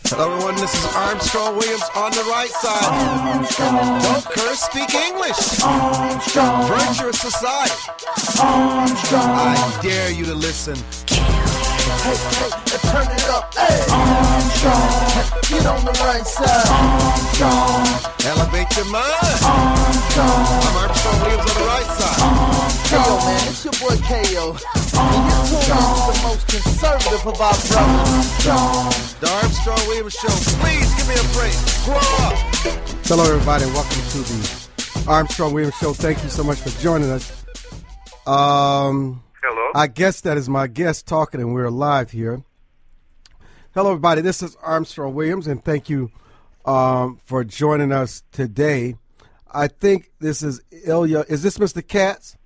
Hello, everyone. This is Armstrong Williams on the right side. Armstrong. Don't curse, speak English. Armstrong. Virtuous society. Armstrong. I dare you to listen. Hey, turn it up. Hey. Armstrong. Get on the right side. Armstrong. Elevate your mind. Armstrong. I'm Armstrong Williams on the right side. Armstrong. Hey, yo, man, it's your boy K.O. And you're tuned into the most conservative of our brothers. Armstrong. The Armstrong Williams Show. Please give me a break. Grow up. Hello, everybody, and welcome to the Armstrong Williams Show. Thank you so much for joining us. Hello. I guess that is my guest talking, and we're live here. Hello, everybody. This is Armstrong Williams, and thank you for joining us today. I think this is Llya. Is this Mr. Katz?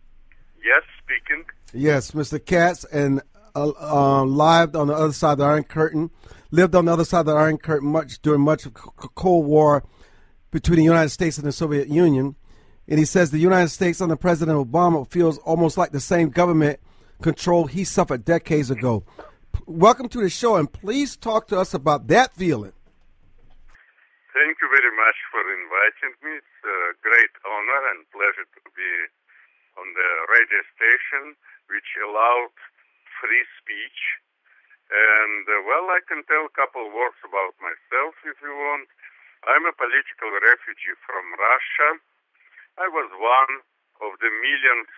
Yes, speaking. Yes, Mr. Katz, and lived on the other side of the Iron Curtain, lived on the other side of the Iron Curtain during much of the Cold War between the United States and the Soviet Union. And he says the United States under President Obama feels almost like the same government control he suffered decades ago. Welcome to the show, and please talk to us about that feeling. Thank you very much for inviting me. It's a great honor and pleasure to be on the radio station, which allowed free speech. And, I can tell a couple words about myself if you want. I'm a political refugee from Russia. I was one of the millions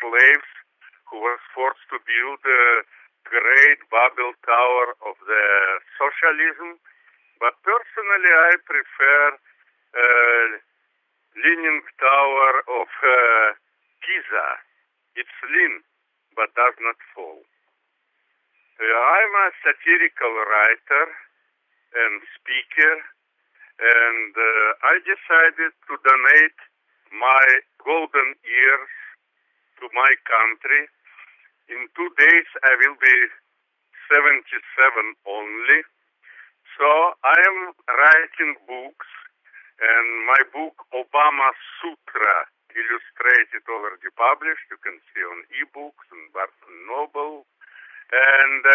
slaves who was forced to build the great Babel Tower of the socialism. But personally, I prefer Leaning Tower of Pisa. It's lean, but does not fall. I'm a satirical writer and speaker, and I decided to donate my golden years to my country. In 2 days, I will be 77 only. So I am writing books, and my book, Obama Sutra, illustrated, already published. You can see on ebooks and Barnes & Noble. And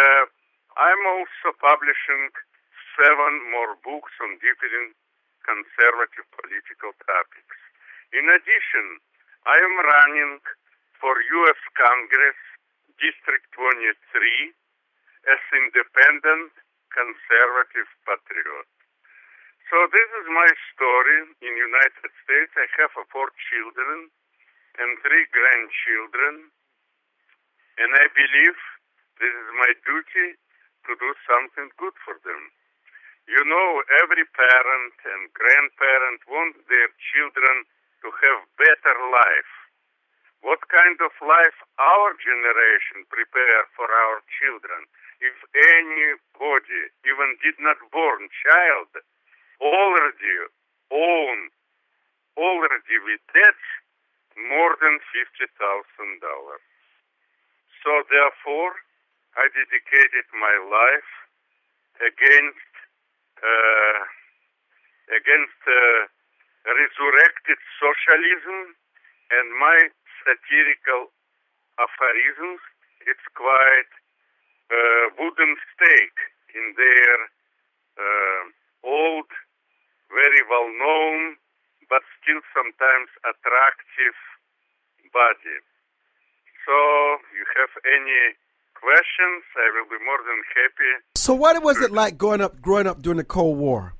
I'm also publishing 7 more books on different conservative political topics. In addition, I am running for U.S. Congress, District 23, as independent conservative patriot. So this is my story in United States. I have 4 children and 3 grandchildren, and I believe this is my duty to do something good for them. You know, every parent and grandparent want their children to have better life. What kind of life our generation prepare for our children? If anybody even did not born child already with debts more than $50,000. So therefore, I dedicated my life against resurrected socialism, and my satirical aphorisms, it's quite wooden stake in their old, very well-known, but still sometimes attractive body. So, you have any questions, I will be more than happy. So what was it like growing up during the Cold War?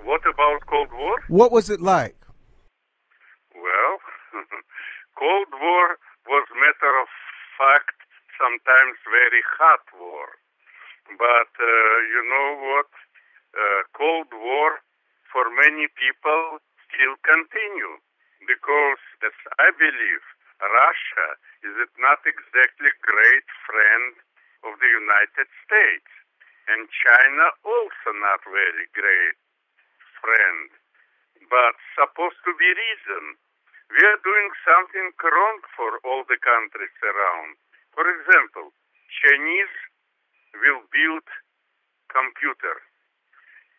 What about Cold War? What was it like? Well, Cold War was matter of fact sometimes very hot war. But you know what? Cold War for many people still continue because, as I believe, Russia is not exactly great friend of the United States, and China also not very great friend. But supposed to be reason, we are doing something wrong for all the countries around. For example, Chinese will build computer.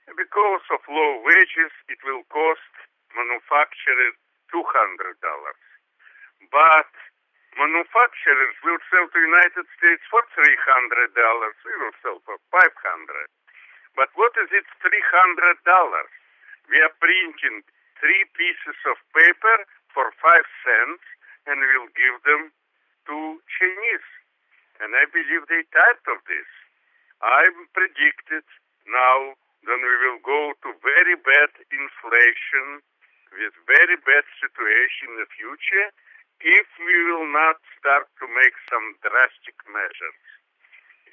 Because of low wages, it will cost manufacturers $200. But manufacturers will sell to United States for $300. We will sell for $500. But what is it, $300? We are printing 3 pieces of paper for 5 cents, and we'll give them to Chinese. And I believe they tired of this. I predicted now that we will go to very bad inflation with very bad situation in the future if we will not start to make some drastic measures.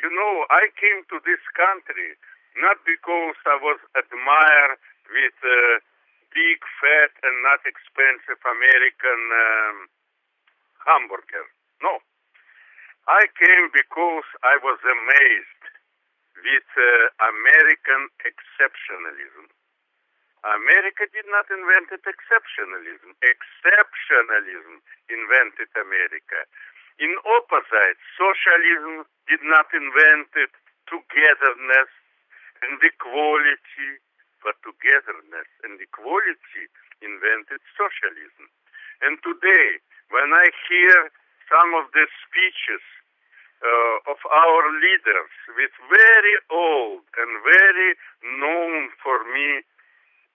You know, I came to this country not because I was admired with big, fat, and not expensive American hamburger. No. I came because I was amazed with American exceptionalism. America did not invent exceptionalism. Exceptionalism invented America. In opposite, socialism did not invent togetherness and equality, but togetherness and equality invented socialism. And today, when I hear some of the speeches of our leaders with very old and very known for me,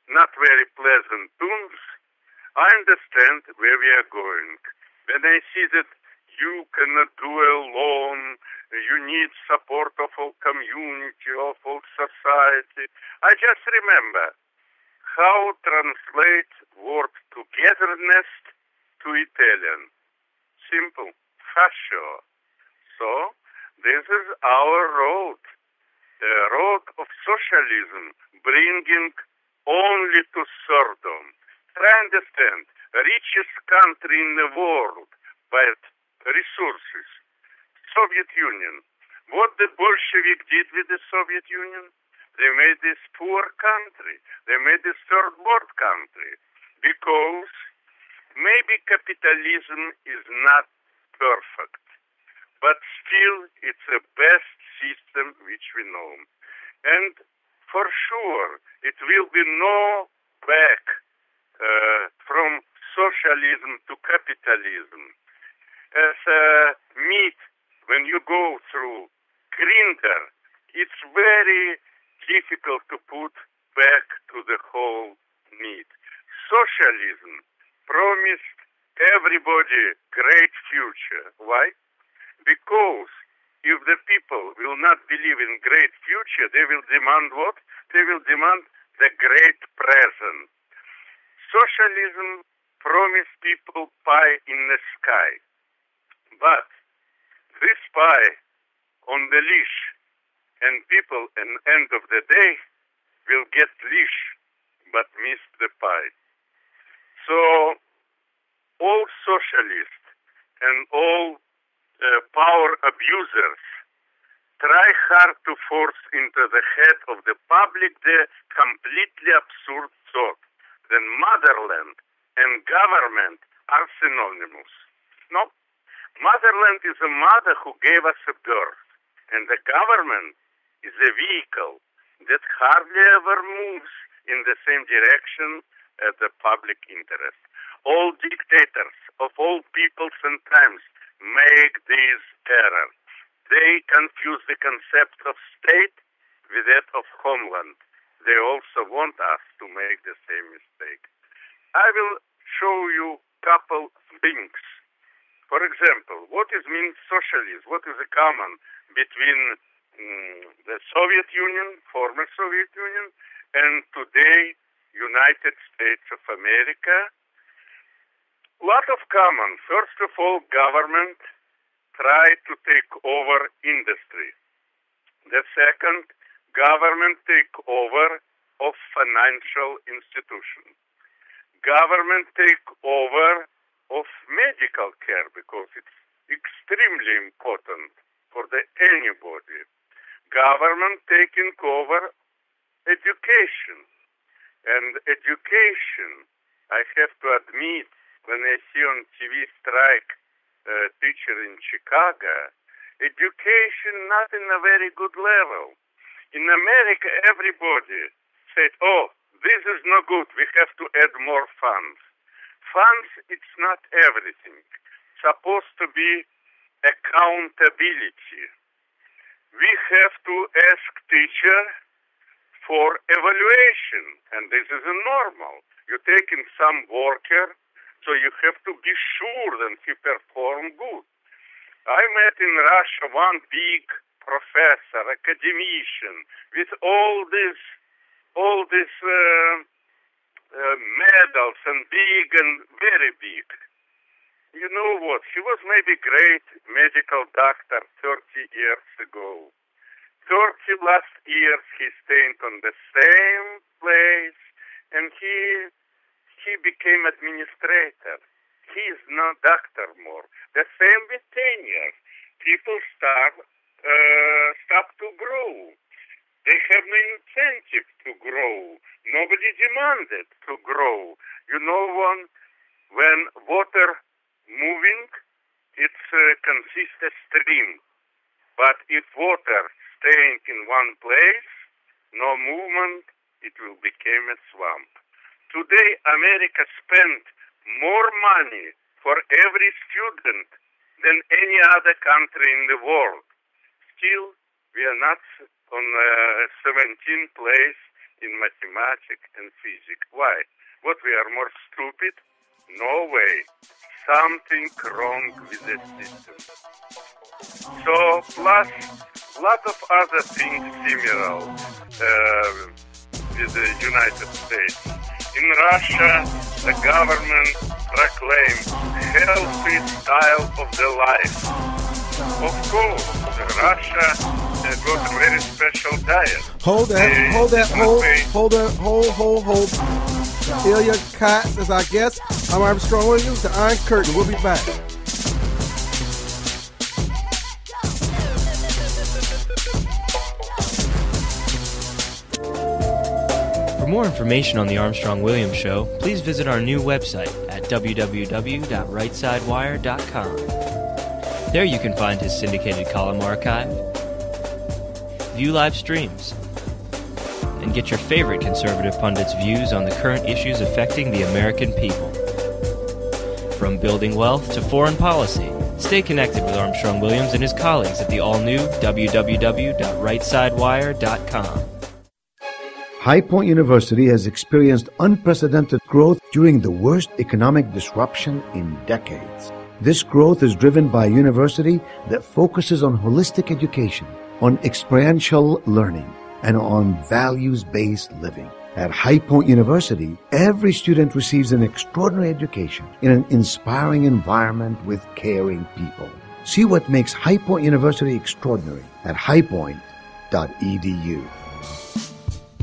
not very pleasant tunes, I understand where we are going. When I see that you cannot do alone, you need support of all community, of all society, I just remember how translate word togetherness to Italian. Simple, fascio. So, this is our road, the road of socialism, bringing only to serfdom. Try understand, richest country in the world by resources, Soviet Union. What the Bolshevik did with the Soviet Union? They made this poor country. They made this third world country because maybe capitalism is not perfect, but still it's the best system which we know. And for sure, it will be no back from socialism to capitalism. As meat, when you go through grinder, it's very difficult to put back to the whole meat. Socialism promised everybody great future. Why? Because if the people will not believe in great future, they will demand what? They will demand the great present. Socialism promised people pie in the sky. But this pie on the leash, and people at the end of the day will get leash but miss the pie. So all socialists and all power abusers try hard to force into the head of the public the completely absurd thought that motherland and government are synonymous. No. Motherland is a mother who gave us a birth, and the government is a vehicle that hardly ever moves in the same direction as the public interest. All dictators of all peoples and times make this error. They confuse the concept of state with that of homeland. They also want us to make the same mistake. I will show you a couple things. For example, what is means socialism? What is the common between the Soviet Union, former Soviet Union, and today United States of America? A lot of common. First of all, government tried to take over industry. The second, government take over of financial institution. Government take over of medical care because it's extremely important for anybody. Government taking over education. And education, I have to admit, when I see on TV strike teacher in Chicago, education not in a very good level. In America, everybody said, oh, this is no good, we have to add more funds. Funds, it's not everything. It's supposed to be accountability. We have to ask teacher for evaluation, and this is normal. You're taking some worker, so you have to be sure that he performed good. I met in Russia one big professor, academician, with all these medals and big and very big. You know what? He was maybe great medical doctor 30 years ago. 30 last years he stayed on the same place, and he became administrator. He is not doctor more. The same with 10 years. People stop to grow. They have no incentive to grow. Nobody demanded to grow. You know, when water moving, it consists of stream. But if water staying in one place, no movement, it will become a swamp. Today, America spent more money for every student than any other country in the world. Still, we are not on 17th place in mathematics and physics. Why? What, we are more stupid? No way. Something wrong with the system. So, plus a lot of other things similar with the United States. In Russia, the government proclaimed healthy style of the life. Of course, Russia has got a very special diet. Hold. Llya Katz is our guest. I'm Armstrong Williams, the Iron Curtain. We'll be back. For more information on the Armstrong-Williams Show, please visit our new website at www.rightsidewire.com. There you can find his syndicated column archive, view live streams, and get your favorite conservative pundits' views on the current issues affecting the American people. From building wealth to foreign policy, stay connected with Armstrong-Williams and his colleagues at the all-new www.rightsidewire.com. High Point University has experienced unprecedented growth during the worst economic disruption in decades. This growth is driven by a university that focuses on holistic education, on experiential learning, and on values-based living. At High Point University, every student receives an extraordinary education in an inspiring environment with caring people. See what makes High Point University extraordinary at highpoint.edu.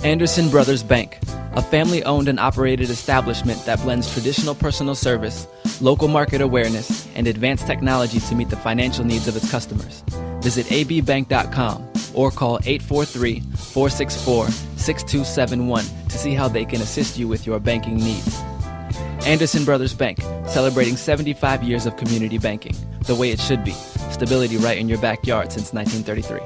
Anderson Brothers Bank, a family-owned and operated establishment that blends traditional personal service, local market awareness, and advanced technology to meet the financial needs of its customers. Visit abbank.com or call 843-464-6271 to see how they can assist you with your banking needs. Anderson Brothers Bank, celebrating 75 years of community banking, the way it should be. Stability right in your backyard since 1933.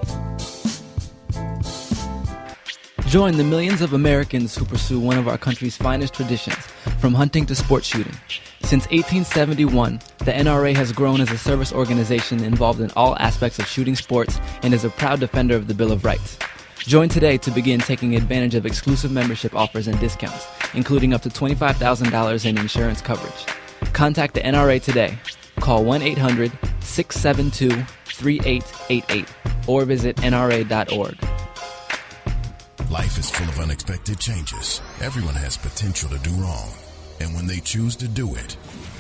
Join the millions of Americans who pursue one of our country's finest traditions, from hunting to sports shooting. Since 1871, the NRA has grown as a service organization involved in all aspects of shooting sports and is a proud defender of the Bill of Rights. Join today to begin taking advantage of exclusive membership offers and discounts, including up to $25,000 in insurance coverage. Contact the NRA today. Call 1-800-672-3888 or visit nra.org. Life is full of unexpected changes. Everyone has potential to do wrong. And when they choose to do it,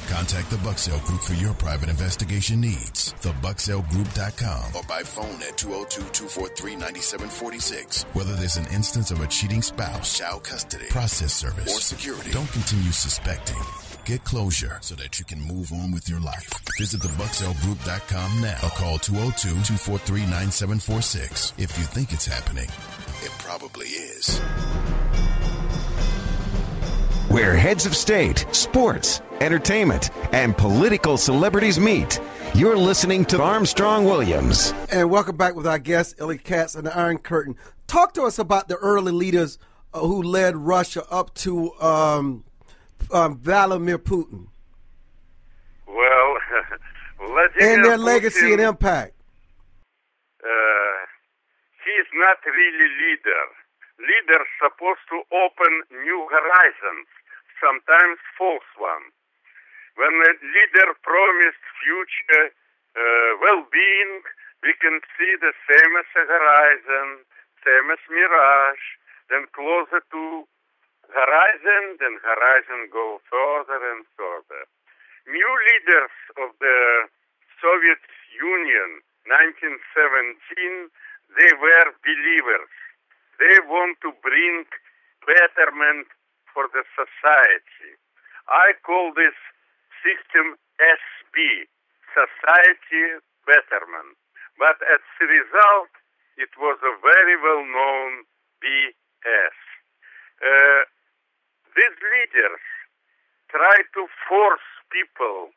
contact the Bucksell Group for your private investigation needs. TheBucksellGroup.com or by phone at 202-243-9746. Whether there's an instance of a cheating spouse, child custody, process service, or security, don't continue suspecting. Get closure so that you can move on with your life. Visit TheBucksellGroup.com now or call 202-243-9746. If you think it's happening, it probably is. Where heads of state, sports, entertainment, and political celebrities meet. You're listening to Armstrong Williams. And welcome back with our guest, Llya Katz and the Iron Curtain. Talk to us about the early leaders who led Russia up to Vladimir Putin. Well, and their legacy and impact. He is not really leader. leaders supposed to open new horizons, sometimes false ones. When a leader promised future well-being, we can see the same as a horizon, same as mirage, then closer to horizon, then horizon go further and further. New leaders of the Soviet Union, 1917, they were believers. They want to bring betterment for the society. I call this system SB, Society Betterment. But as a result, it was a very well-known BS. These leaders try to force people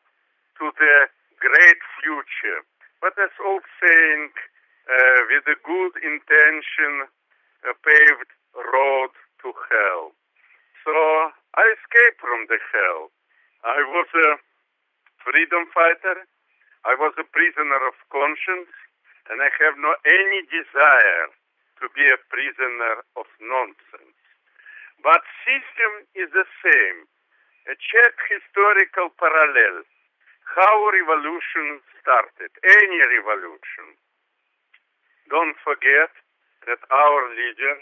to the great future. But as old saying, with a good intention, a paved road to hell. So I escaped from the hell. I was a freedom fighter. I was a prisoner of conscience, and I have no any desire to be a prisoner of nonsense. But system is the same. Check historical parallel. How revolution started, any revolution. Don't forget that our leader,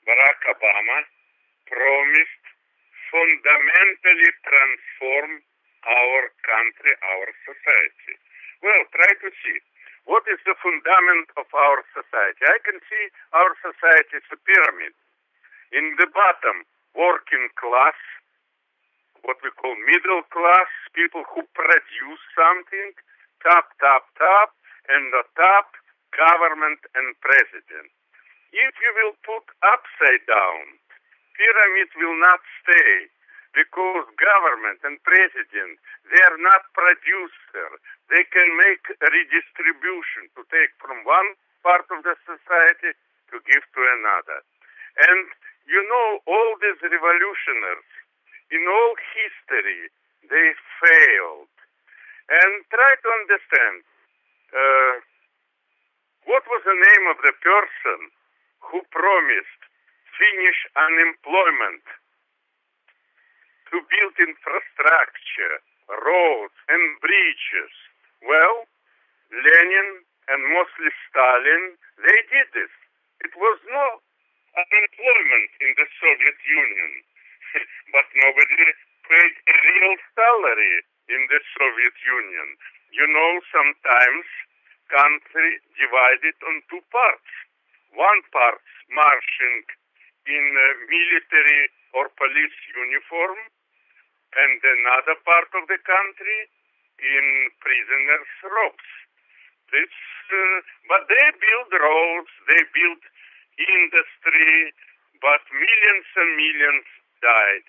Barack Obama, promised fundamentally transform our country, our society. Well, try to see. What is the fundament of our society? I can see our society is a pyramid. In the bottom, working class, what we call middle class, people who produce something, top, and the top, government and president. If you will put upside down, pyramid will not stay, because government and president, they are not producer. They can make a redistribution to take from one part of the society to give to another. And you know, all these revolutionaries, in all history, they failed. And try to understand, what was the name of the person who promised finish unemployment, to build infrastructure, roads and bridges? Well, Lenin and mostly Stalin, they did this. It was no unemployment in the Soviet Union, but nobody paid a real salary in the Soviet Union. You know, sometimes country divided on two parts. One part marching in military or police uniform, and another part of the country in prisoners' robes. But they build roads, they build industry, but millions and millions died.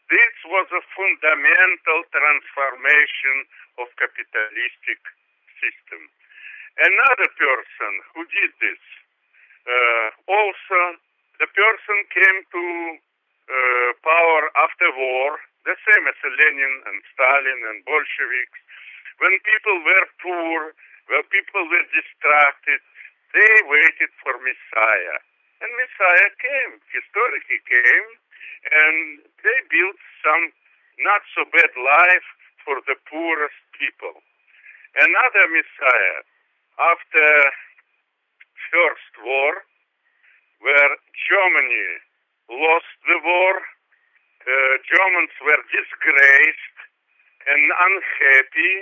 This was a fundamental transformation of capitalistic system. Another person who did this, also the person came to power after war, the same as Lenin and Stalin and Bolsheviks. When people were poor, when people were distracted, they waited for Messiah. And Messiah came, historically came, and they built some not so bad life for the poorest people. Another Messiah, after First War, where Germany lost the war, Germans were disgraced and unhappy,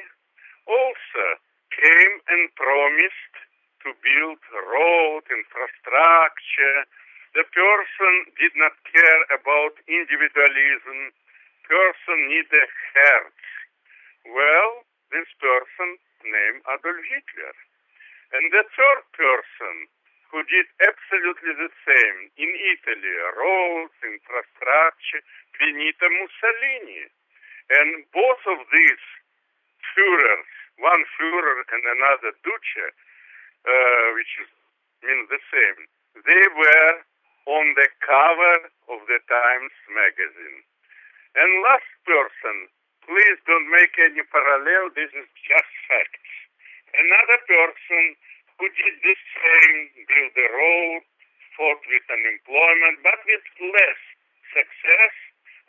also came and promised to build road, infrastructure. The person did not care about individualism. Person need a heart. Well, this person named Adolf Hitler. And the third person who did absolutely the same in Italy, roads, infrastructure, Benito Mussolini. And both of these Führers, one Führer and another Duce, which means the same, they were on the cover of the Times magazine. And last person, please don't make any parallel, this is just facts. Another person who did the same, build a road, fought with unemployment, but with less success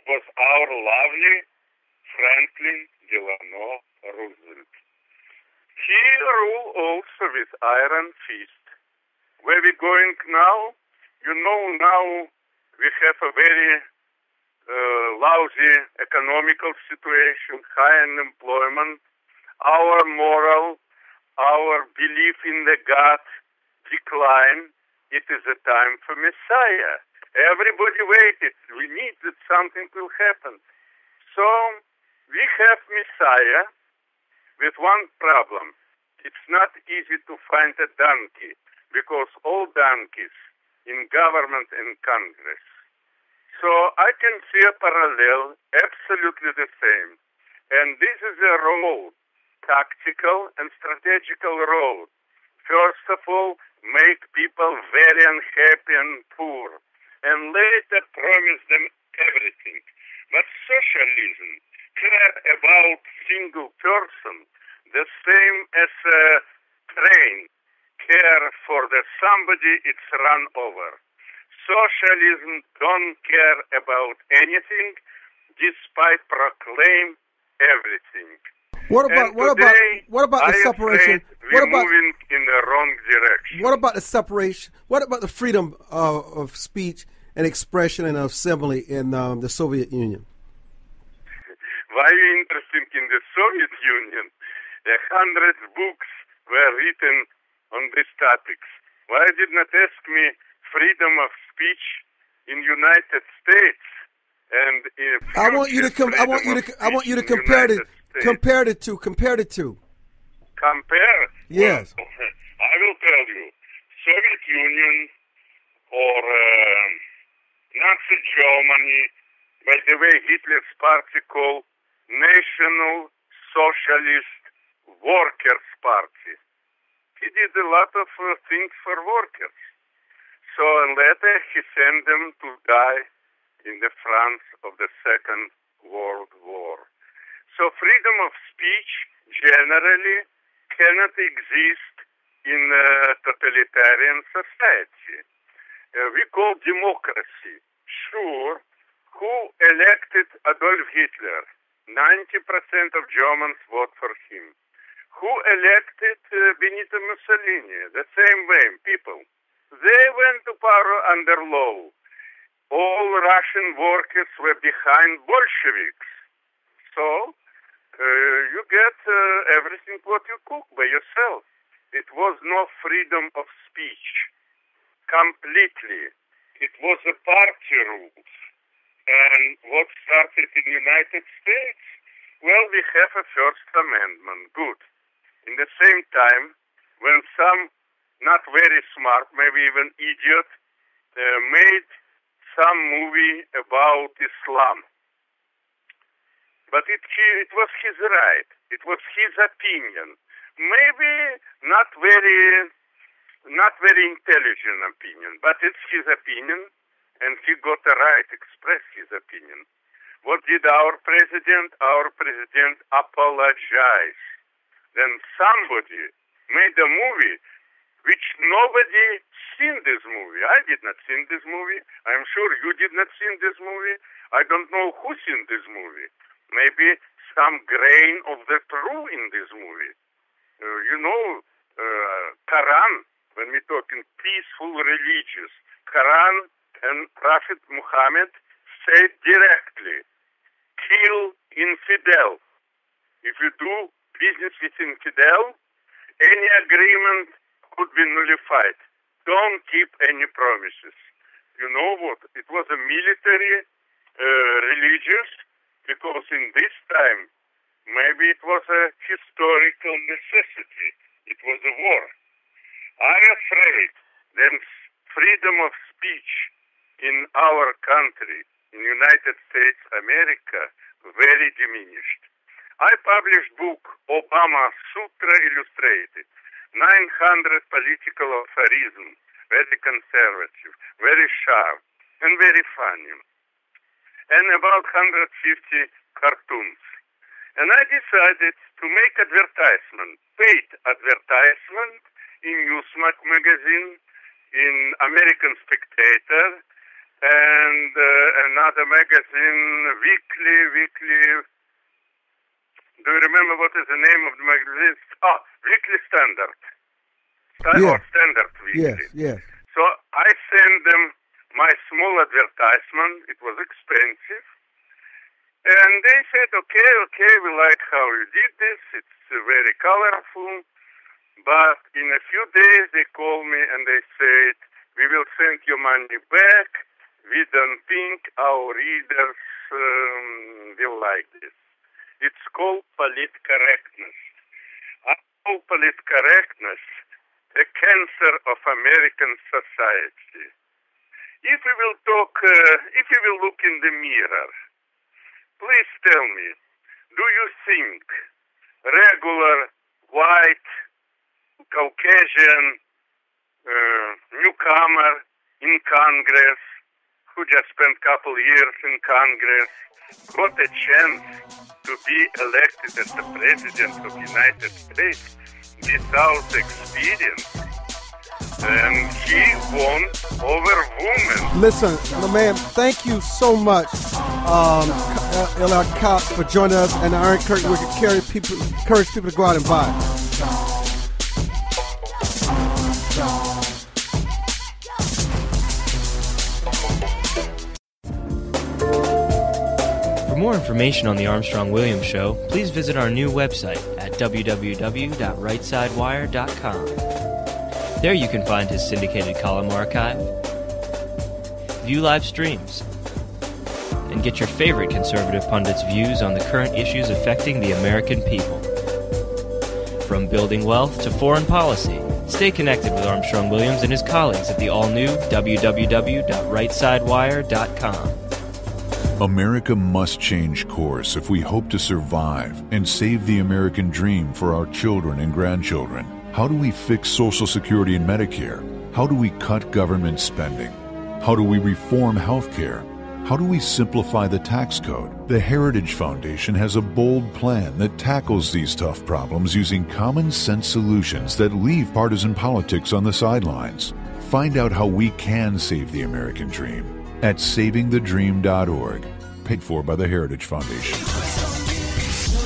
was our lovely Franklin Delano Roosevelt. He ruled also with iron fist. Where we going now? You know, now we have a very lousy economical situation, high unemployment. Our moral, our belief in the God decline. It is a time for Messiah. Everybody waited. We need that something will happen. So we have Messiah with one problem. It's not easy to find a donkey because all donkeys in government and Congress. So I can see a parallel, absolutely the same. And this is a road, tactical and strategical road. First of all, make people very unhappy and poor, and later promise them everything. But socialism care about single person, the same as a train care for the somebody it's run over. Socialism don't care about anything, despite proclaim everything. What about the separation? We're moving in the wrong direction. What about the separation? What about the freedom of speech and expression and assembly in the Soviet Union? Why are you interested in the Soviet Union? 100 books were written on these topics. Why did not ask me freedom of speech in United States? And I want you to compare it. Compare the two. Compare? Yes. Well, I will tell you. Soviet Union or Nazi Germany, by the way, Hitler's party called National Socialist Workers' Party. He did a lot of things for workers. So later he sent them to die in the France of the Second World War. So freedom of speech generally cannot exist in a totalitarian society. We call democracy. Sure, who elected Adolf Hitler? 90% of Germans vote for him. Who elected Benito Mussolini? The same way, people. They went to power under law. All Russian workers were behind Bolsheviks. So, you get everything what you cook by yourself. It was no freedom of speech. Completely. It was a party rules. And what started in the United States? Well, we have a First Amendment. Good. In the same time, when some not very smart, maybe even idiot, made some movie about Islam. But it was his right. It was his opinion. Maybe not very intelligent opinion, but it's his opinion, and he got the right to express his opinion. What did our president? Our president apologized. Then somebody made a movie which nobody seen this movie. I did not see this movie. I'm sure you did not see this movie. I don't know who seen this movie. Maybe some grain of the truth in this movie. Quran, when we talk in peaceful religious, Quran and Prophet Muhammad said directly, kill infidel. If you do business with infidel, any agreement could be nullified. Don't keep any promises. You know what? It was a military, religious, because in this time, maybe it was a historical necessity. It was a war. I'm afraid that freedom of speech in our country, in United States, America, very diminished. I published book, Obama Sutra Illustrated, 900 political aphorisms, very conservative, very sharp, and very funny, and about 150 cartoons. And I decided to make advertisement, paid advertisement in Newsmax magazine, in American Spectator, and another magazine, Weekly. Do you remember what is the name of the magazine? Weekly Standard. Or Standard Weekly. Yes. So I sent them my small advertisement. It was expensive. And they said, okay, we like how you did this. It's very colorful. But in a few days, they called me and they said, we will send your money back. We don't think our readers will like this. It's called politcorrectness. I call politcorrectness the cancer of American society. If we will look in the mirror, please tell me, do you think regular white Caucasian newcomer in Congress who just spent a couple years in Congress got a chance to be elected as the President of the United States without experience? And he won over women. Listen, my man, thank you so much, Llya Katz, for joining us. And I encourage people to go out and buy. For more information on the Armstrong-Williams Show, please visit our new website at www.RightSideWire.com. There you can find his syndicated column archive, view live streams, and get your favorite conservative pundits' views on the current issues affecting the American people. From building wealth to foreign policy, stay connected with Armstrong-Williams and his colleagues at the all-new www.RightSideWire.com. America must change course if we hope to survive and save the American dream for our children and grandchildren. How do we fix Social Security and Medicare? How do we cut government spending? How do we reform health care? How do we simplify the tax code? The Heritage Foundation has a bold plan that tackles these tough problems using common sense solutions that leave partisan politics on the sidelines. Find out how we can save the American dream at savingthedream.org, paid for by the Heritage Foundation.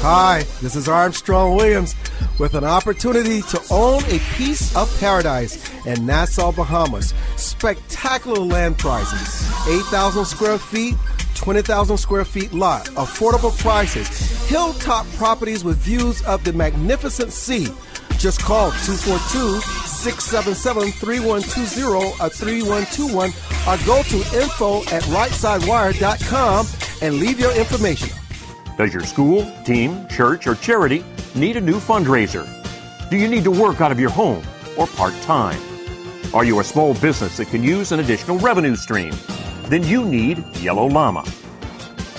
Hi, this is Armstrong Williams with an opportunity to own a piece of paradise in Nassau, Bahamas. Spectacular land prices, 8,000 square feet, 20,000 square feet lot, affordable prices, hilltop properties with views of the magnificent sea. Just call 242-677-3120 or 3121 or go to info@rightsidewire.com and leave your information. Does your school, team, church, or charity need a new fundraiser? Do you need to work out of your home or part-time? Are you a small business that can use an additional revenue stream? Then you need Yellow Llama.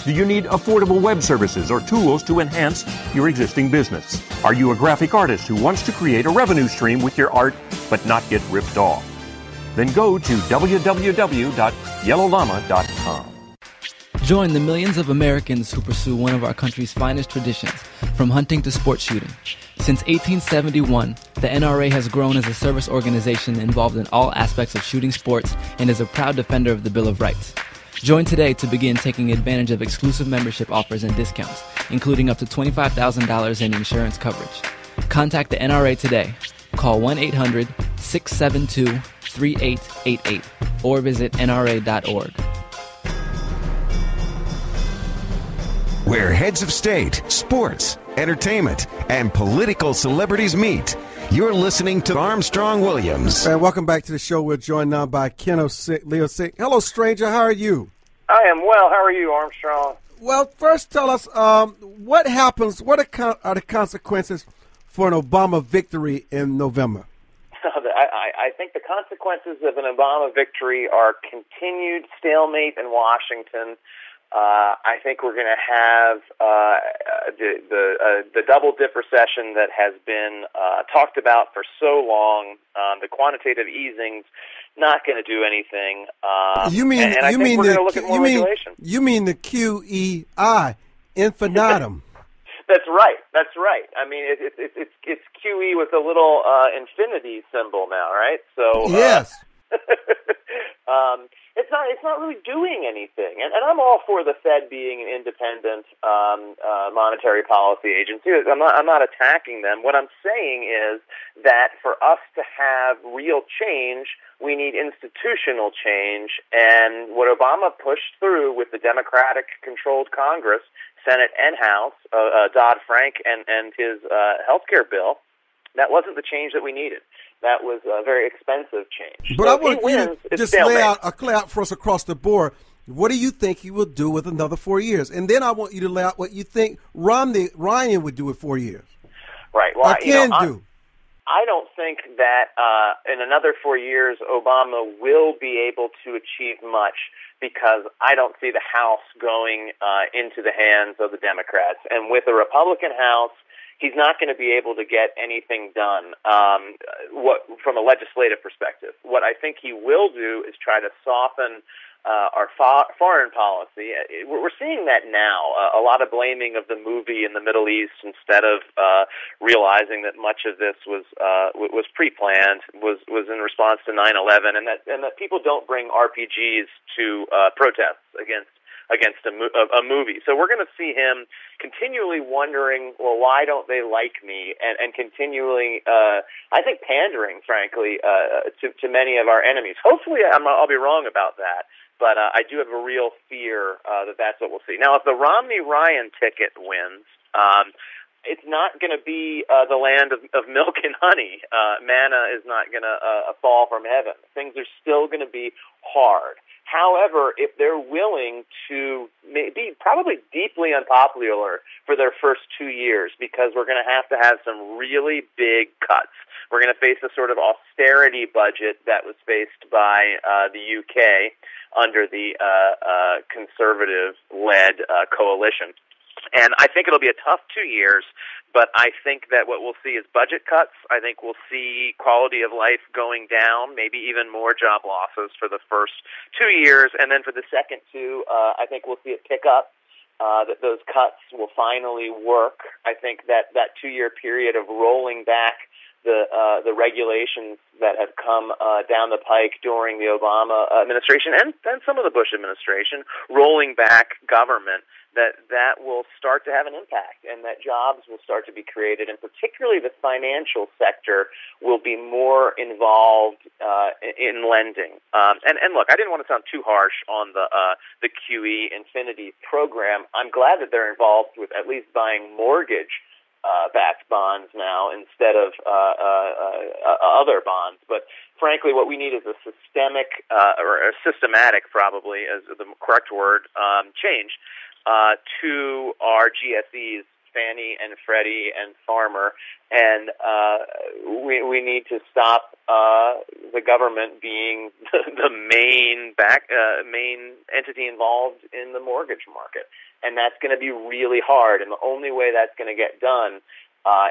Do you need affordable web services or tools to enhance your existing business? Are you a graphic artist who wants to create a revenue stream with your art but not get ripped off? Then go to www.yellowllama.com. Join the millions of Americans who pursue one of our country's finest traditions, from hunting to sport shooting. Since 1871, the NRA has grown as a service organization involved in all aspects of shooting sports and is a proud defender of the Bill of Rights. Join today to begin taking advantage of exclusive membership offers and discounts, including up to $25,000 in insurance coverage. Contact the NRA today. Call 1-800-672-3888 or visit nra.org. Where heads of state, sports, entertainment, and political celebrities meet. You're listening to Armstrong Williams. And welcome back to the show. We're joined now by Ken Leoncynck. Hello, stranger. How are you? I am well. How are you, Armstrong? Well, first tell us what happens, what are the consequences for an Obama victory in November? I think the consequences of an Obama victory are continued stalemate in Washington. I think we're going to have the double-dip recession that has been talked about for so long. The quantitative easing's not going to do anything. You mean we're going to look at more regulation. You mean the QEI, infinitum? That's right. I mean, it's QE with a little infinity symbol now, right? So yes. It's not really doing anything. And I'm all for the Fed being an independent monetary policy agency. I'm not attacking them. What I'm saying is that for us to have real change, we need institutional change. And what Obama pushed through with the Democratic-controlled Congress, Senate and House, Dodd-Frank and his health care bill, that wasn't the change that we needed. That was a very expensive change. But so I want you to just lay out for us across the board, what do you think he will do with another 4 years? And then I want you to lay out what you think Ryan would do with 4 years. Right. Well, I don't think that in another 4 years Obama will be able to achieve much, because I don't see the House going into the hands of the Democrats. And with a Republican House, he's not going to be able to get anything done from a legislative perspective. What I think he will do is try to soften our foreign policy. We're seeing that now. A lot of blaming of the movie in the Middle East instead of realizing that much of this was pre-planned, was in response to 9/11, and that people don't bring RPGs to protests against a movie. So we're going to see him continually wondering, well, why don't they like me? And continually, I think, pandering, frankly, to many of our enemies. Hopefully I'll be wrong about that, but I do have a real fear that that's what we'll see. Now, if the Romney-Ryan ticket wins, it's not going to be the land of milk and honey. Manna is not going to fall from heaven. Things are still going to be hard. However, if they're willing to be probably deeply unpopular for their first 2 years, because we're going to have some really big cuts. We're going to face a sort of austerity budget that was faced by the UK under the conservative-led coalition. And I think it'll be a tough 2 years, but I think that what we'll see is budget cuts. I think we'll see quality of life going down, maybe even more job losses for the first 2 years. And then for the second two, I think we'll see it pick up, that those cuts will finally work. I think that 2 year period of rolling back the regulations that have come down the pike during the Obama administration and some of the Bush administration, rolling back government, that will start to have an impact, and that jobs will start to be created, and particularly the financial sector will be more involved in lending. And look, I didn't want to sound too harsh on the QE Infinity program. I'm glad that they're involved with at least buying mortgage-backed bonds now instead of other bonds. But frankly, what we need is a systemic, or a systematic, probably, as the correct word, change to our GSEs, Fannie and Freddie and Farmer, and we need to stop the government being the main entity involved in the mortgage market, and that's going to be really hard. And the only way that's going to get done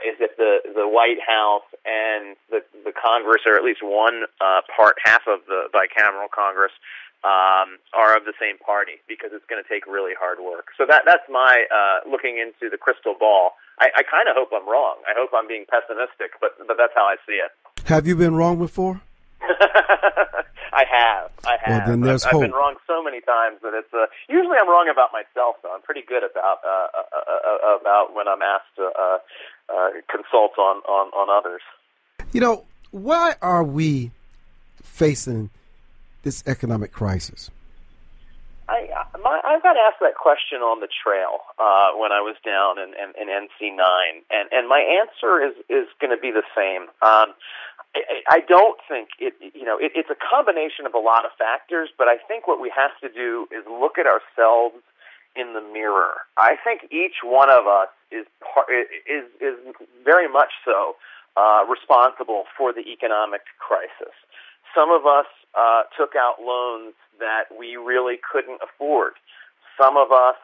is if the White House and the Congress, or at least half of the bicameral Congress, are of the same party, because it's going to take really hard work. So that's my looking into the crystal ball. I kind of hope I'm wrong. I hope I'm being pessimistic, but that's how I see it. Have you been wrong before? I have. Well, then there's hope. I've been wrong so many times that it's usually I'm wrong about myself, though. I'm pretty good about when I'm asked to consult on others. You know, why are we facing this economic crisis? I got asked that question on the trail when I was down in NC9, and my answer is going to be the same. I don't think it's a combination of a lot of factors, but I think what we have to do is look at ourselves in the mirror. I think each one of us is very much so responsible for the economic crisis. Some of us took out loans that we really couldn't afford. Some of us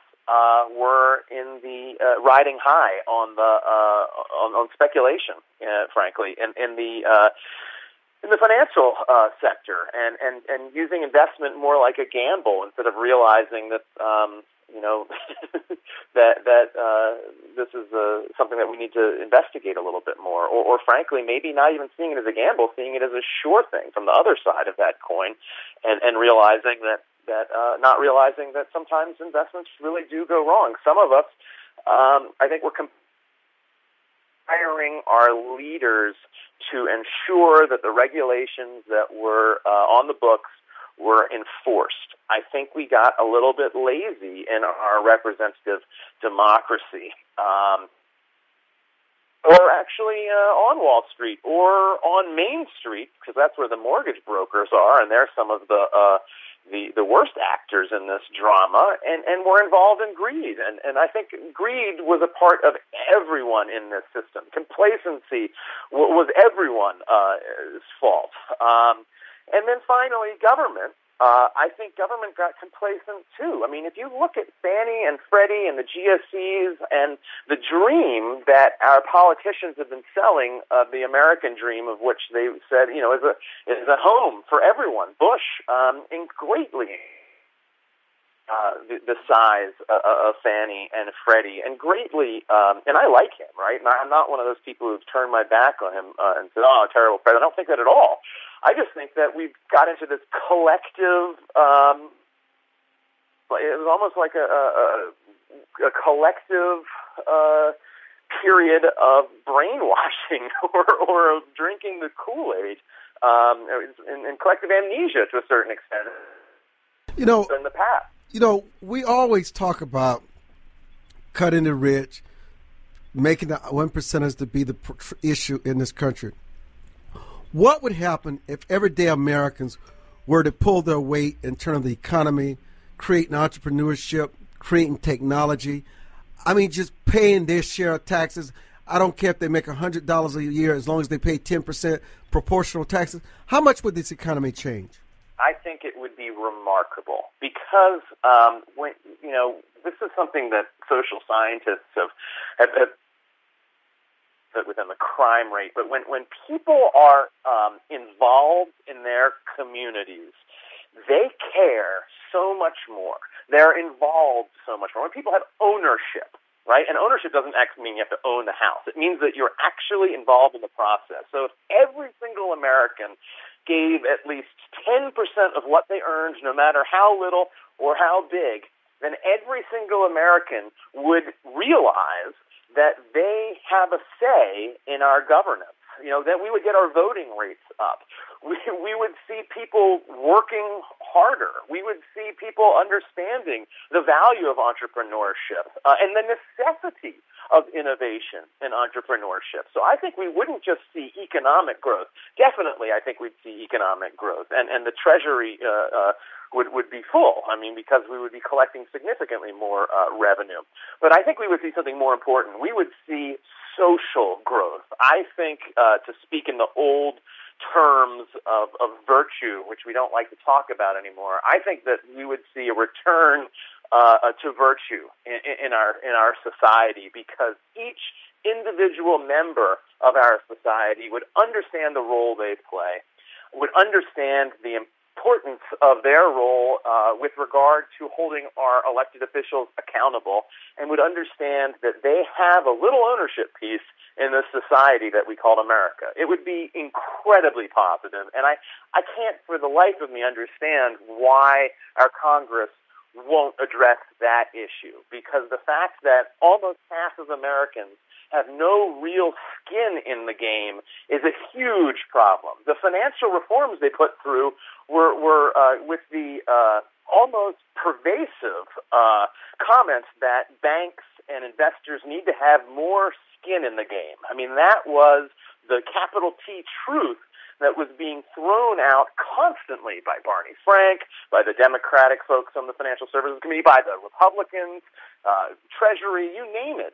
were in the riding high on speculation, frankly, in the financial sector, and using investment more like a gamble instead of realizing that that this is something that we need to investigate a little bit more, or frankly, maybe not even seeing it as a gamble, seeing it as a sure thing from the other side of that coin, and realizing that not realizing that sometimes investments really do go wrong. Some of us, I think, we're hiring our leaders to ensure that the regulations that were on the books were enforced. I think we got a little bit lazy in our representative democracy. Or actually on Wall Street or on Main Street, because that's where the mortgage brokers are, and they're some of the worst actors in this drama, and we're involved in greed. And I think greed was a part of everyone in this system. Complacency was everyone's fault. And then finally, government. I think government got complacent too. I mean, if you look at Fannie and Freddie and the GSEs and the dream that our politicians have been selling, the American dream, of which they said, is a home for everyone. Bush, greatly the size of Fannie and Freddie, and greatly, and I like him, right? And I'm not one of those people who've turned my back on him and said, "Oh, terrible president." I don't think that at all. I just think that we've got into this collective. It was almost like a collective period of brainwashing or of drinking the Kool-Aid, and collective amnesia to a certain extent. In the past. We always talk about cutting the rich, making the 1%ers to be the issue in this country. What would happen if everyday Americans were to pull their weight in terms of the economy, creating entrepreneurship, creating technology? I mean, just paying their share of taxes. I don't care if they make $100 a year, as long as they pay 10% proportional taxes. How much would this economy change? I think it would be remarkable because when this is something that social scientists have within the crime rate. But when people are involved in their communities, they care so much more. They're involved so much more. When people have ownership, right? And ownership doesn't actually mean you have to own the house. It means that you're actually involved in the process. So if every single American gave at least 10% of what they earned, no matter how little or how big, then every single American would realize that they have a say in our governance. That we would get our voting rates up. We would see people working harder. We would see people understanding the value of entrepreneurship and the necessity of innovation and entrepreneurship. So I think we wouldn't just see economic growth. Definitely, I think we'd see economic growth, and the Treasury would be full. I mean, because we would be collecting significantly more revenue. But I think we would see something more important. We would see social growth. I think, to speak in the old terms of virtue, which we don't like to talk about anymore, I think that we would see a return to virtue in our society, because each individual member of our society would understand the role they play, would understand the importance of their role with regard to holding our elected officials accountable, and would understand that they have a little ownership piece in this society that we call America. It would be incredibly positive, and I can't for the life of me understand why our Congress won't address that issue, because the fact that almost half of Americans have no real skin in the game is a huge problem. The financial reforms they put through were with the almost pervasive comments that banks and investors need to have more skin in the game. I mean, that was the capital T truth that was being thrown out constantly by Barney Frank, by the Democratic folks on the Financial Services Committee, by the Republicans, Treasury, you name it,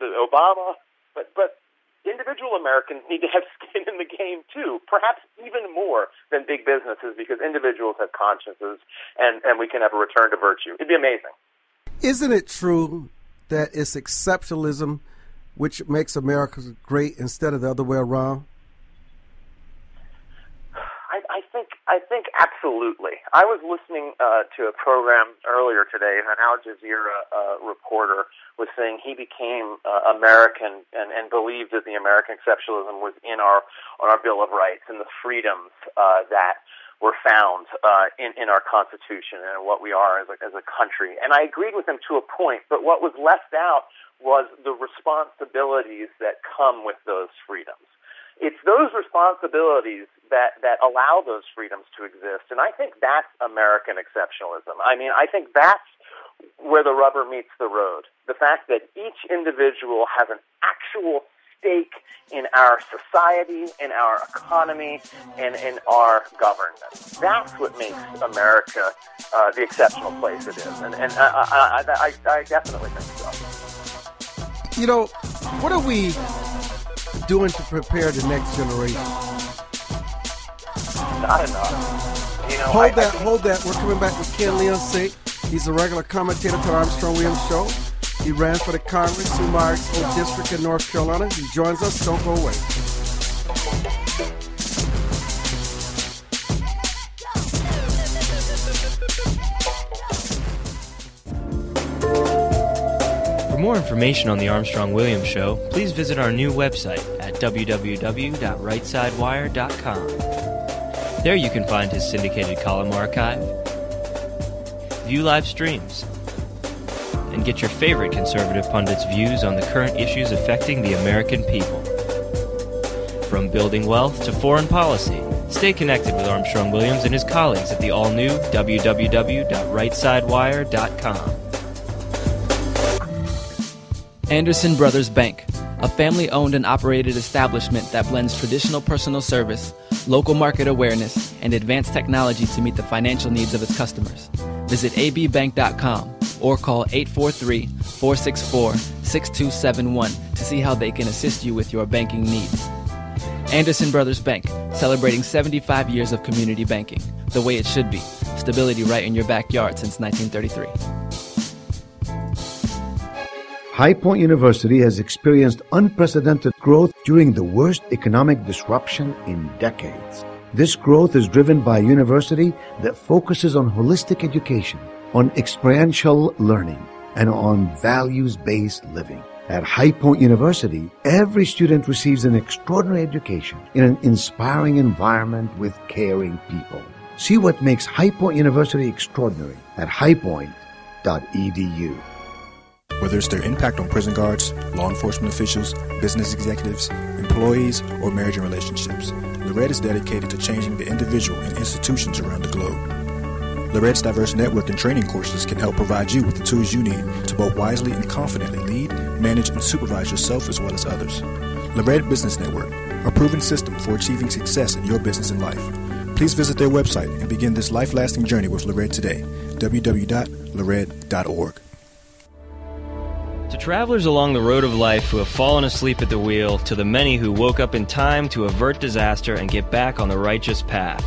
the Obama. But individual Americans need to have skin in the game too, perhaps even more than big businesses, because individuals have consciences, and we can have a return to virtue. It'd be amazing. Isn't it true that it's exceptionalism which makes America great instead of the other way around? I think absolutely. I was listening to a program earlier today, and an Al Jazeera reporter was saying he became American and believed that the American exceptionalism was on our Bill of Rights and the freedoms that were found in our Constitution and what we are as a country. And I agreed with him to a point, but what was left out was the responsibilities that come with those freedoms. It's those responsibilities that allow those freedoms to exist, and I think that's American exceptionalism. I mean, I think that's where the rubber meets the road. The fact that each individual has an actual stake in our society, in our economy, and in our government. That's what makes America the exceptional place it is, and I definitely think so. You know, what are we doing to prepare the next generation? Not enough. You know, Hold that. We're coming back with Ken Leoncynck. He's a regular commentator to the Armstrong-Williams Show. He ran for the Congress, Sue Myers' old district in North Carolina. He joins us. Don't go away. For more information on the Armstrong-Williams Show, please visit our new website at www.rightsidewire.com. There you can find his syndicated column archive, view live streams, and get your favorite conservative pundits' views on the current issues affecting the American people. From building wealth to foreign policy, stay connected with Armstrong-Williams and his colleagues at the all-new www.rightsidewire.com. Anderson Brothers Bank, a family-owned and operated establishment that blends traditional personal service, local market awareness, and advanced technology to meet the financial needs of its customers. Visit abbank.com or call 843-464-6271 to see how they can assist you with your banking needs. Anderson Brothers Bank, celebrating 75 years of community banking, the way it should be. Stability right in your backyard since 1933. High Point University has experienced unprecedented growth during the worst economic disruption in decades. This growth is driven by a university that focuses on holistic education, on experiential learning, and on values-based living. At High Point University, every student receives an extraordinary education in an inspiring environment with caring people. See what makes High Point University extraordinary at highpoint.edu. Whether it's their impact on prison guards, law enforcement officials, business executives, employees, or marriage and relationships, Lorette is dedicated to changing the individual and institutions around the globe. Lorette's diverse network and training courses can help provide you with the tools you need to both wisely and confidently lead, manage, and supervise yourself as well as others. Lorette Business Network, a proven system for achieving success in your business and life. Please visit their website and begin this life-lasting journey with Lorette today. www.lorette.org. To travelers along the road of life who have fallen asleep at the wheel, to the many who woke up in time to avert disaster and get back on the righteous path.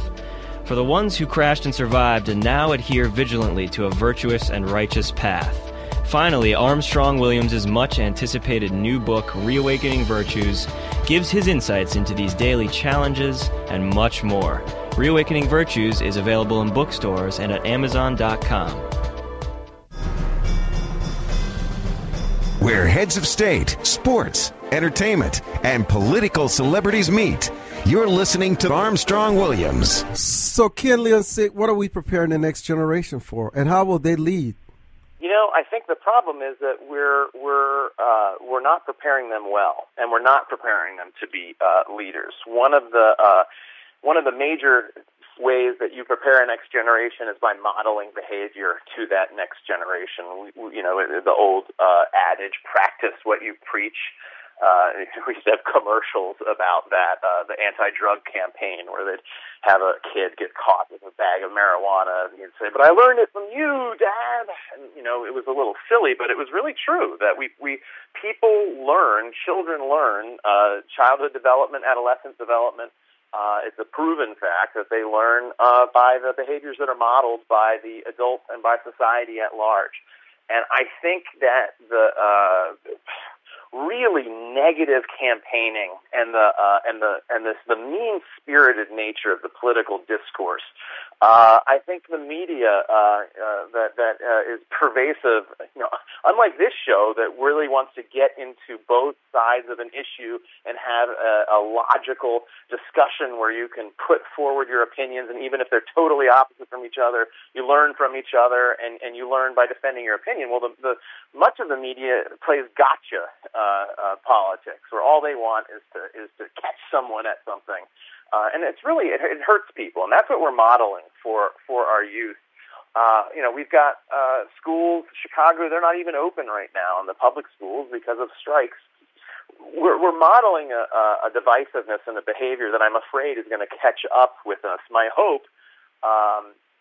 For the ones who crashed and survived and now adhere vigilantly to a virtuous and righteous path. Finally, Armstrong-Williams' much-anticipated new book, Reawakening Virtues, gives his insights into these daily challenges and much more. Reawakening Virtues is available in bookstores and at Amazon.com. Where heads of state, sports, entertainment, and political celebrities meet. You're listening to Armstrong-Williams. So, Ken Leoncynck, what are we preparing the next generation for, and how will they lead? You know, I think the problem is that we're not preparing them well, and we're not preparing them to be leaders. One of the major ways that you prepare a next generation is by modeling behavior to that next generation. The old adage, practice what you preach. We used to have commercials about that, the anti-drug campaign, where they'd have a kid get caught with a bag of marijuana, and he'd say, "But I learned it from you, Dad." And, it was a little silly, but it was really true that children learn, childhood development, adolescent development. It's a proven fact that they learn by the behaviors that are modeled by the adults and by society at large. And I think that really negative campaigning and the mean-spirited nature of the political discourse. I think the media that is pervasive, unlike this show that really wants to get into both sides of an issue and have a logical discussion where you can put forward your opinions, and even if they're totally opposite from each other, you learn from each other, and you learn by defending your opinion. Well, the much of the media plays gotcha politics, where all they want is to catch someone at something. And it's really, it hurts people, and that's what we're modeling for our youth. We've got schools, Chicago, they're not even open right now in the public schools because of strikes. We're modeling a divisiveness and a behavior that I'm afraid is going to catch up with us. My hope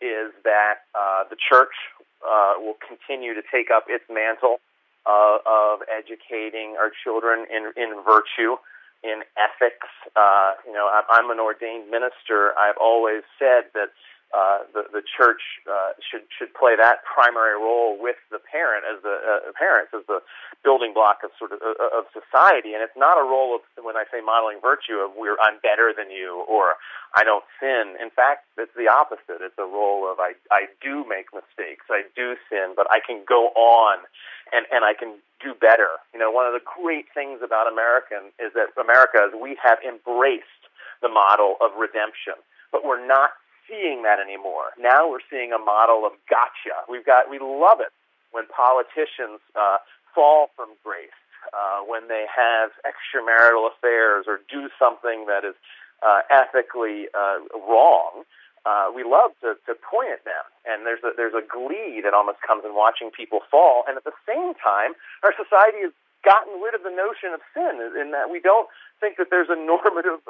is that the church will continue to take up its mantle of educating our children in virtue, in ethics. I'm an ordained minister. I've always said that the church should play that primary role with the parents as the building block of of society. And it's not a role of, when I say modeling virtue, of I'm better than you or I don't sin. In fact, it's the opposite. It's a role of I do make mistakes, I do sin, but I can go on and I can do better. One of the great things about America is we have embraced the model of redemption, but we're not seeing that anymore. Now we're seeing a model of gotcha. We love it when politicians fall from grace, when they have extramarital affairs or do something that is ethically wrong. We love to point at them, and there's a glee that almost comes in watching people fall. And at the same time, our society has gotten rid of the notion of sin, in that we don't think that there's a normative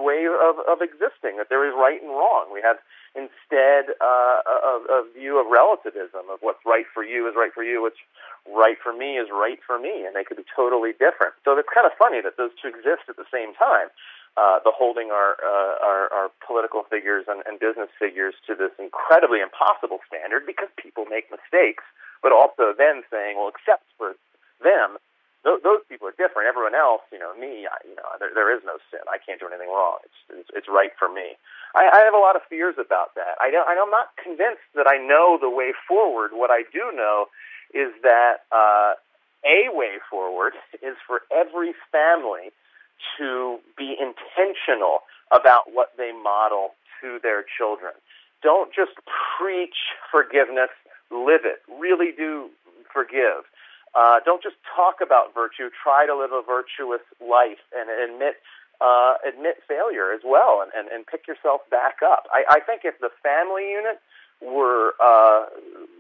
way of existing, that there is right and wrong. We have instead a view of relativism, of what's right for you is right for you, what's right for me is right for me, and they could be totally different. So it's kind of funny that those two exist at the same time. The holding our political figures and business figures to this incredibly impossible standard because people make mistakes, but also then saying, well, except for them, those people are different. Everyone else, me, there is no sin. I can't do anything wrong. It's right for me. I have a lot of fears about that. I'm not convinced that I know the way forward. What I do know is that a way forward is for every family to be intentional about what they model to their children. Don't just preach forgiveness, live it. Really do forgive. Don't just talk about virtue. Try to live a virtuous life and admit failure as well, and pick yourself back up. I think if the family unit were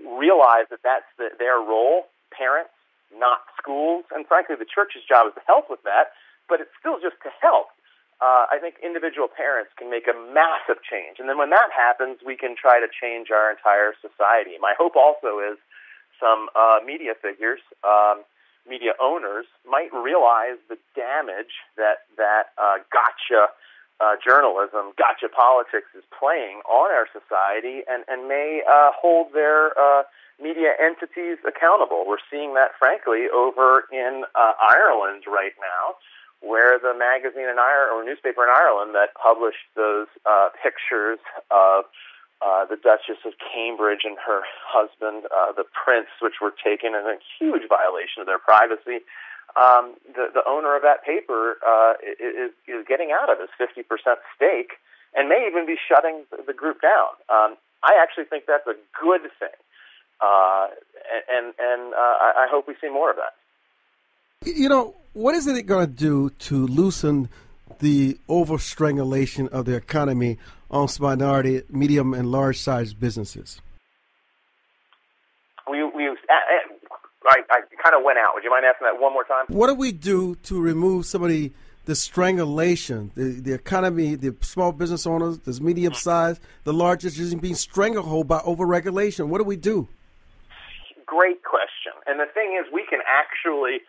realize that that's their role, parents, not schools, and frankly the church's job is to help with that, but it's still just to help. I think individual parents can make a massive change, and then when that happens, we can try to change our entire society. My hope also is some media figures, media owners, might realize the damage that gotcha journalism, gotcha politics is playing on our society, and may hold their media entities accountable. We're seeing that, frankly, over in Ireland right now, where the magazine in Ireland, or newspaper in Ireland, that published those pictures of the Duchess of Cambridge and her husband, the prince, which were taken in a huge violation of their privacy. The owner of that paper is getting out of his 50% stake and may even be shutting the group down. I actually think that's a good thing, and I hope we see more of that. What is it going to do to loosen the overstrangulation of the economy on minority, medium, and large-sized businesses? I kind of went out. Would you mind asking that one more time? What do we do to remove some of the strangulation, the economy, the small business owners, the medium size, the largest, just being stranglehold by overregulation? What do we do? Great question. And the thing is, we can actually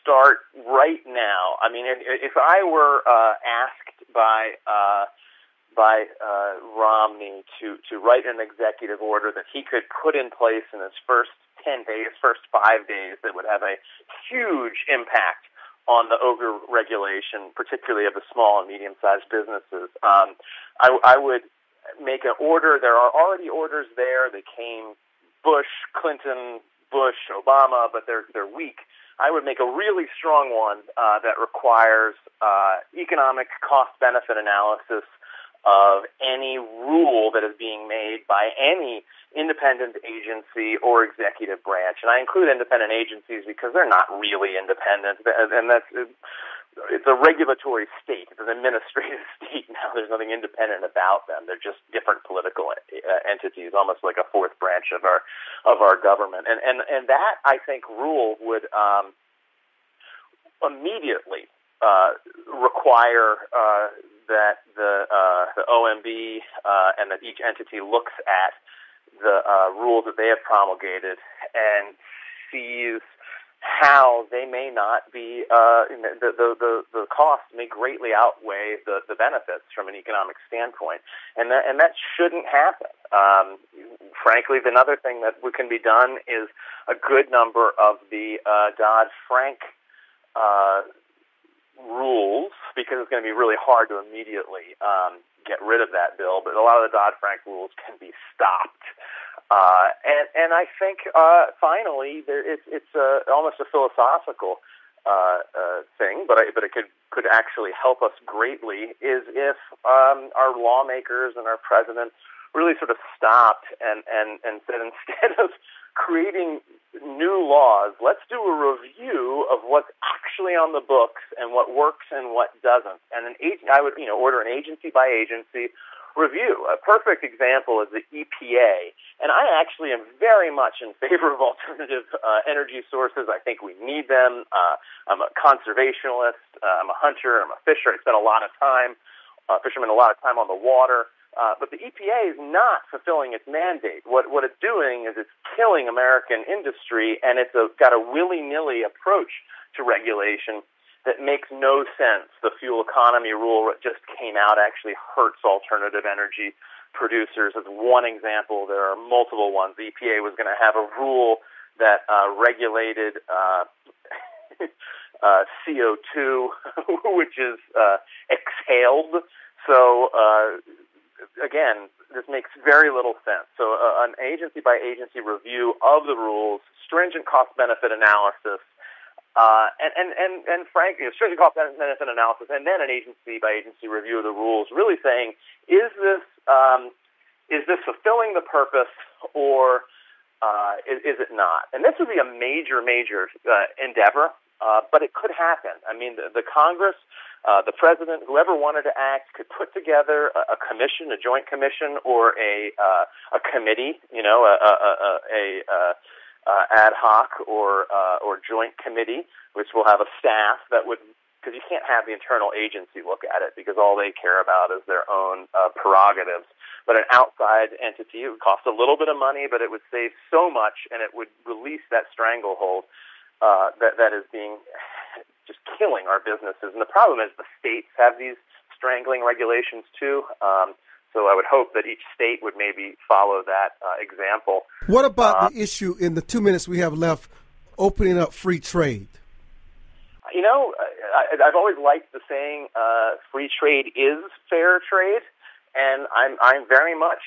start right now. I mean, if I were asked by Romney to write an executive order that he could put in place in his first 10 days, first 5 days, that would have a huge impact on the ogre regulation, particularly of the small and medium-sized businesses. I would make an order. There are already orders there. They came Bush, Clinton, Bush, Obama, but they're weak. I would make a really strong one that requires economic cost-benefit analysis of any rule that is being made by any independent agency or executive branch. And I include independent agencies because they're not really independent, and it's a regulatory state. It's an administrative state now. There's nothing independent about them. They're just different political entities, almost like a fourth branch of our government. And that, I think, rule would immediately require that the OMB and that each entity looks at the rules that they have promulgated and sees how they may not be, the costs may greatly outweigh the benefits from an economic standpoint, and that shouldn't happen. Frankly, another thing that can be done is a good number of the Dodd-Frank rules, because it's going to be really hard to immediately get rid of that bill, but a lot of the Dodd-Frank rules can be stopped. And I think finally it's almost a philosophical thing, but it could actually help us greatly, is if our lawmakers and our president really sort of stopped and said, instead of creating new laws, let's do a review of what's actually on the books and what works and what doesn't. And I would order an agency by agency review. A perfect example is the EPA, and I actually am very much in favor of alternative energy sources. I think we need them. I'm a conservationist. I'm a hunter. I'm a fisher. I spend a lot of time, fishermen a lot of time on the water. But the EPA is not fulfilling its mandate. What it's doing is it's killing American industry, and it's got a willy-nilly approach to regulation that makes no sense. The fuel economy rule that just came out actually hurts alternative energy producers. As one example, there are multiple ones. The EPA was going to have a rule that regulated CO2, which is exhaled. So, again, this makes very little sense. So an agency-by-agency review of the rules, stringent cost-benefit analysis, and frankly, stringent cost-benefit analysis, and then an agency-by-agency review of the rules, really saying, is this fulfilling the purpose, or is it not? And this would be a major endeavor, but it could happen. I mean, the Congress, the president, whoever wanted to act, could put together a commission, a joint commission, or a committee, ad hoc or joint committee, which will have a staff that would, because you can't have the internal agency look at it, because all they care about is their own prerogatives. But an outside entity, it would cost a little bit of money, but it would save so much, and it would release that stranglehold that is being just killing our businesses. And the problem is the states have these strangling regulations too. So I would hope that each state would maybe follow that example. What about the issue, in the 2 minutes we have left, opening up free trade? I've always liked the saying, free trade is fair trade, and I'm very much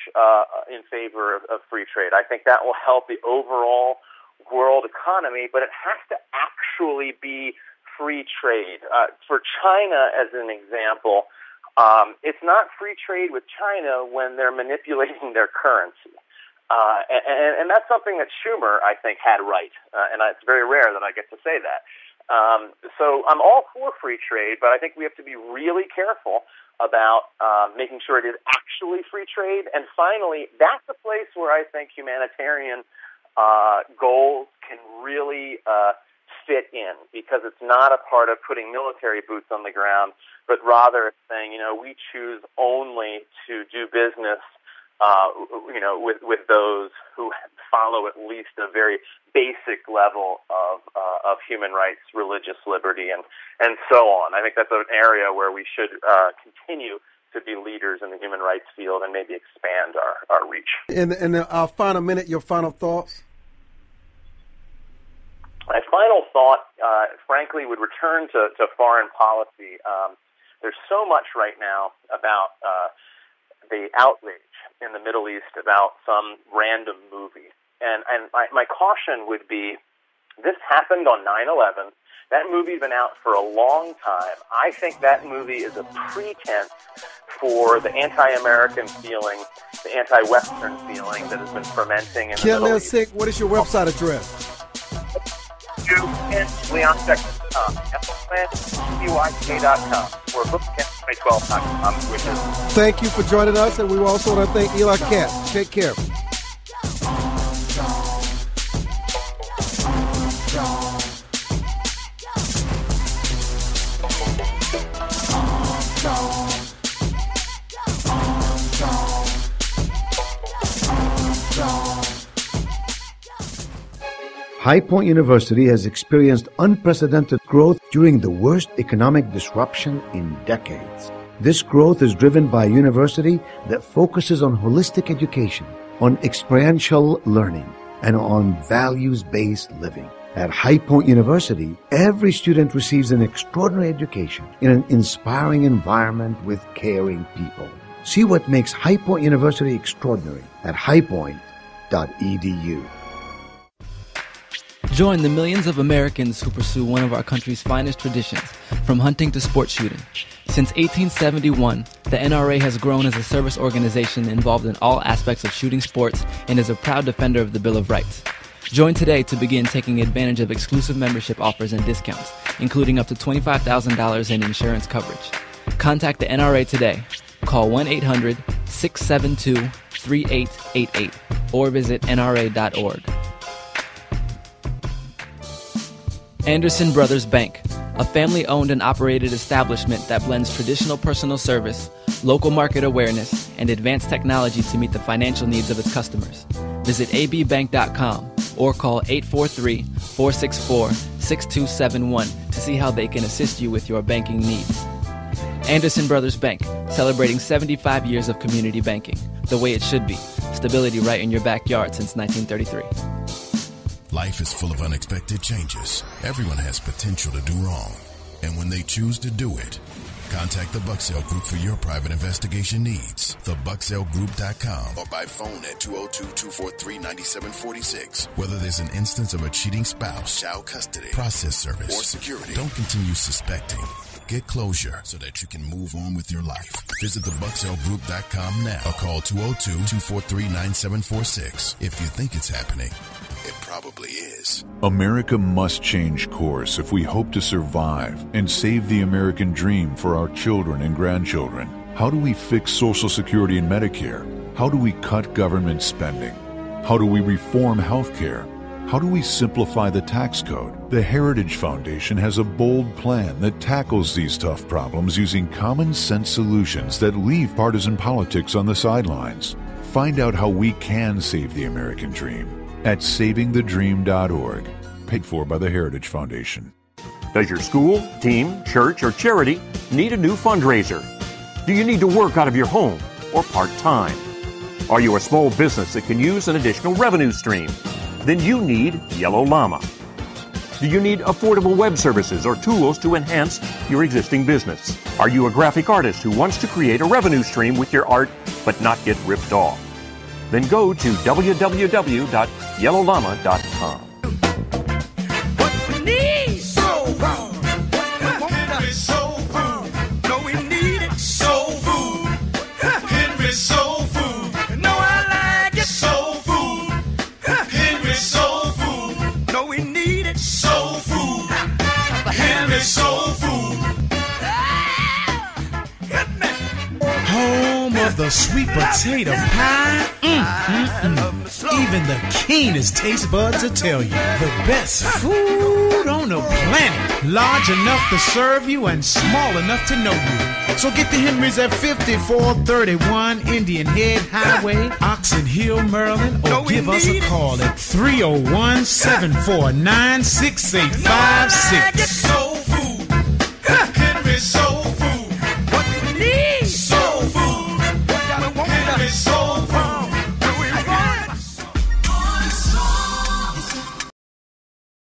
in favor of free trade. I think that will help the overall world economy, but it has to actually be free trade. For China, as an example, it's not free trade with China when they're manipulating their currency. And that's something that Schumer, I think, had right. And it's very rare that I get to say that. So I'm all for free trade, but I think we have to be really careful about making sure it is actually free trade. And finally, that's a place where I think humanitarian goals can really fit in, because it's not a part of putting military boots on the ground, but rather it's saying, we choose only to do business, with those who follow at least a very basic level of human rights, religious liberty, and so on. I think that's an area where we should continue to be leaders in the human rights field and maybe expand our reach. In our final minute, your final thoughts? final thought, frankly, would return to foreign policy. There's so much right now about the outrage in the Middle East about some random movie. And my caution would be, this happened on 9/11. That movie's been out for a long time. I think that movie is a pretense for the anti-American feeling, the anti-Western feeling that has been fermenting in the Middle East. Leoncynck, what is your website address? Leoncynck.com, Llya.com, or bookcamp2012.com, which is... Thank you for joining us, and we also want to thank Llya Katz. Take care. High Point University has experienced unprecedented growth during the worst economic disruption in decades. This growth is driven by a university that focuses on holistic education, on experiential learning, and on values-based living. At High Point University, every student receives an extraordinary education in an inspiring environment with caring people. See what makes High Point University extraordinary at highpoint.edu. Join the millions of Americans who pursue one of our country's finest traditions, from hunting to sport shooting. Since 1871, the NRA has grown as a service organization involved in all aspects of shooting sports and is a proud defender of the Bill of Rights. Join today to begin taking advantage of exclusive membership offers and discounts, including up to $25,000 in insurance coverage. Contact the NRA today. Call 1-800-672-3888 or visit nra.org. Anderson Brothers Bank, a family-owned and operated establishment that blends traditional personal service, local market awareness, and advanced technology to meet the financial needs of its customers. Visit abbank.com or call 843-464-6271 to see how they can assist you with your banking needs. Anderson Brothers Bank, celebrating 75 years of community banking, the way it should be. Stability right in your backyard since 1933. Life is full of unexpected changes. Everyone has potential to do wrong. And when they choose to do it, contact the Bucksell Group for your private investigation needs. TheBucksellGroup.com or by phone at 202-243-9746. Whether there's an instance of a cheating spouse, child custody, process service, or security, don't continue suspecting. Get closure so that you can move on with your life. Visit TheBucksellGroup.com now or call 202-243-9746. If you think it's happening, it probably is. America must change course if we hope to survive and save the American dream for our children and grandchildren. How do we fix Social Security and Medicare? How do we cut government spending? How do we reform health care? How do we simplify the tax code? The Heritage Foundation has a bold plan that tackles these tough problems using common sense solutions that leave partisan politics on the sidelines. Find out how we can save the American dream at savingthedream.org, paid for by the Heritage Foundation. Does your school, team, church, or charity need a new fundraiser? Do you need to work out of your home or part-time? Are you a small business that can use an additional revenue stream? Then you need Yellow Llama. Do you need affordable web services or tools to enhance your existing business? Are you a graphic artist who wants to create a revenue stream with your art but not get ripped off? Then go to www.yellowllama.com. What we need soul food. Henry soul food. No, we need it soul food. Henry soul food. No, I like it soul food. Henry soul food. No, we need it soul food. Henry soul food. Home of the sweet potato pie. Even the keenest taste buds will tell you the best food on the planet. Large enough to serve you and small enough to know you. So get the Henrys at 5431 Indian Head Highway, Oxon Hill, Maryland, or give us a call at 301-749-6856. Soul food. Henry soul